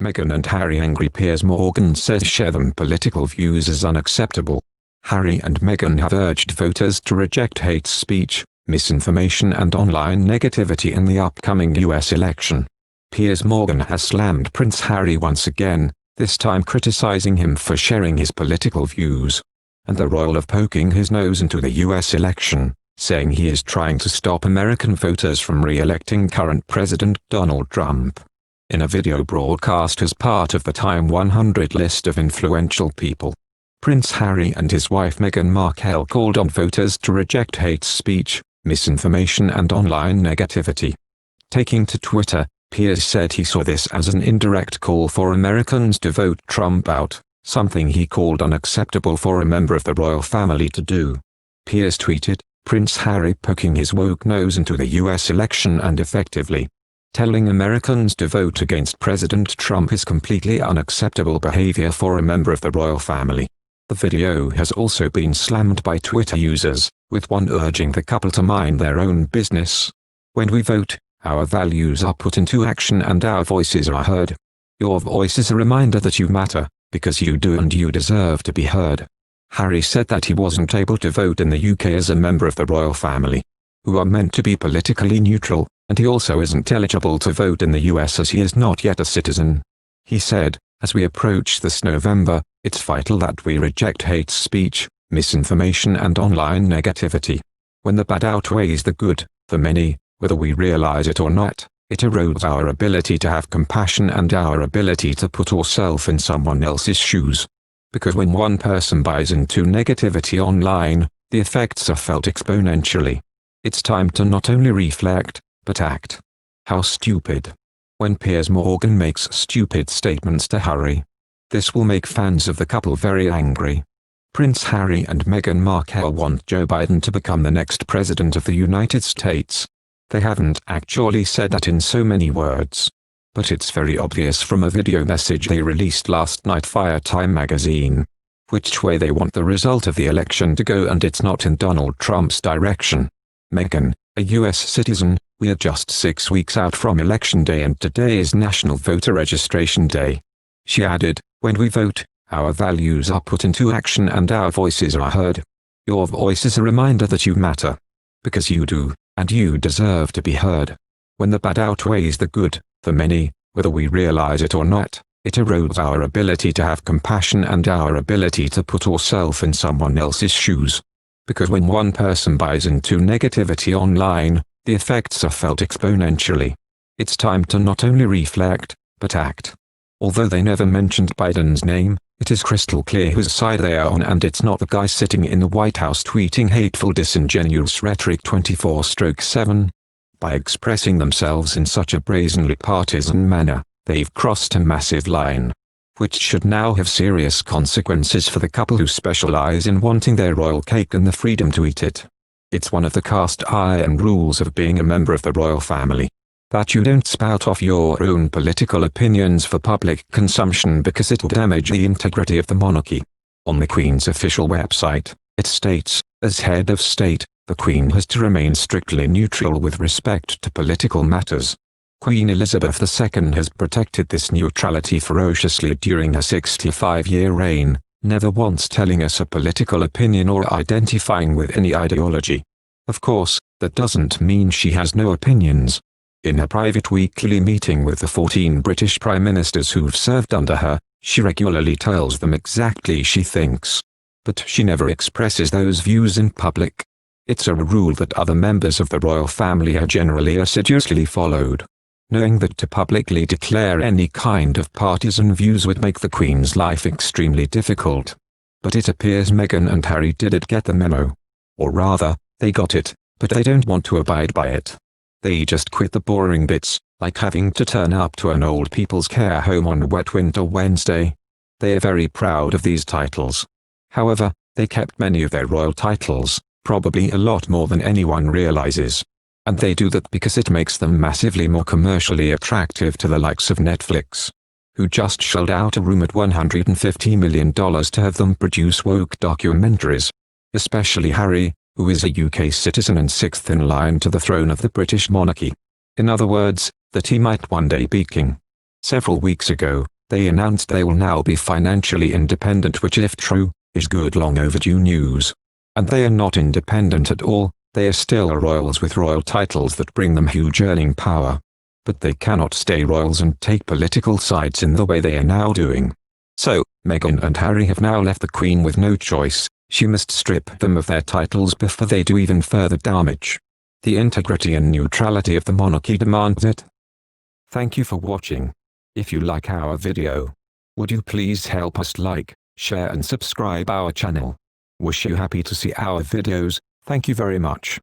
Meghan and Harry angry. Piers Morgan says share them political views is unacceptable. Harry and Meghan have urged voters to reject hate speech, misinformation and online negativity in the upcoming US election. Piers Morgan has slammed Prince Harry once again, this time criticizing him for sharing his political views and the role of poking his nose into the US election, saying he is trying to stop American voters from re-electing current President Donald Trump. In a video broadcast as part of the Time 100 list of influential people, Prince Harry and his wife Meghan Markle called on voters to reject hate speech, misinformation and online negativity. Taking to Twitter, Piers said he saw this as an indirect call for Americans to vote Trump out, something he called unacceptable for a member of the royal family to do. Piers tweeted, "Prince Harry poking his woke nose into the US election and effectively telling Americans to vote against President Trump is completely unacceptable behavior for a member of the royal family." The video has also been slammed by Twitter users, with one urging the couple to mind their own business. "When we vote, our values are put into action and our voices are heard. Your voice is a reminder that you matter, because you do and you deserve to be heard." Harry said that he wasn't able to vote in the UK as a member of the royal family, who are meant to be politically neutral, and he also isn't eligible to vote in the US as he is not yet a citizen. He said, "As we approach this November, it's vital that we reject hate speech, misinformation and online negativity. When the bad outweighs the good, for many, whether we realize it or not, it erodes our ability to have compassion and our ability to put ourselves in someone else's shoes. Because when one person buys into negativity online, the effects are felt exponentially. It's time to not only reflect, but act." How stupid. When Piers Morgan makes stupid statements to Harry, this will make fans of the couple very angry. Prince Harry and Meghan Markle want Joe Biden to become the next president of the United States. They haven't actually said that in so many words, but it's very obvious from a video message they released last night via Time magazine, which way they want the result of the election to go, and it's not in Donald Trump's direction. Meghan, a US citizen, "We are just 6 weeks out from Election Day and today is National Voter Registration Day." She added, "When we vote, our values are put into action and our voices are heard. Your voice is a reminder that you matter, because you do, and you deserve to be heard. When the bad outweighs the good, for many, whether we realize it or not, it erodes our ability to have compassion and our ability to put ourselves in someone else's shoes. Because when one person buys into negativity online, the effects are felt exponentially. It's time to not only reflect, but act." Although they never mentioned Biden's name, it is crystal clear whose side they are on, and it's not the guy sitting in the White House tweeting hateful disingenuous rhetoric 24/7. By expressing themselves in such a brazenly partisan manner, they've crossed a massive line, which should now have serious consequences for the couple who specialize in wanting their royal cake and the freedom to eat it. It's one of the cast iron rules of being a member of the royal family, that you don't spout off your own political opinions for public consumption because it'll damage the integrity of the monarchy. On the Queen's official website, it states, "As head of state, the Queen has to remain strictly neutral with respect to political matters." Queen Elizabeth II has protected this neutrality ferociously during her 65-year reign, never once telling us a political opinion or identifying with any ideology. Of course, that doesn't mean she has no opinions. In her private weekly meeting with the 14 British Prime Ministers who've served under her, she regularly tells them exactly she thinks. But she never expresses those views in public. It's a rule that other members of the royal family are generally assiduously followed, knowing that to publicly declare any kind of partisan views would make the Queen's life extremely difficult. But it appears Meghan and Harry didn't get the memo. Or rather, they got it, but they don't want to abide by it. They just quit the boring bits, like having to turn up to an old people's care home on a wet winter Wednesday. They are very proud of these titles. However, they kept many of their royal titles, probably a lot more than anyone realizes. And they do that because it makes them massively more commercially attractive to the likes of Netflix, who just shelled out a rumored $150 million to have them produce woke documentaries. Especially Harry, who is a UK citizen and sixth in line to the throne of the British monarchy. In other words, that he might one day be king. Several weeks ago, they announced they will now be financially independent, which, if true, is good long overdue news. And they are not independent at all, they are still royals with royal titles that bring them huge earning power. But they cannot stay royals and take political sides in the way they are now doing. So, Meghan and Harry have now left the Queen with no choice. She must strip them of their titles before they do even further damage. The integrity and neutrality of the monarchy demands it. Thank you for watching. If you like our video, would you please help us like, share and subscribe our channel. Wish you happy to see our videos. Thank you very much.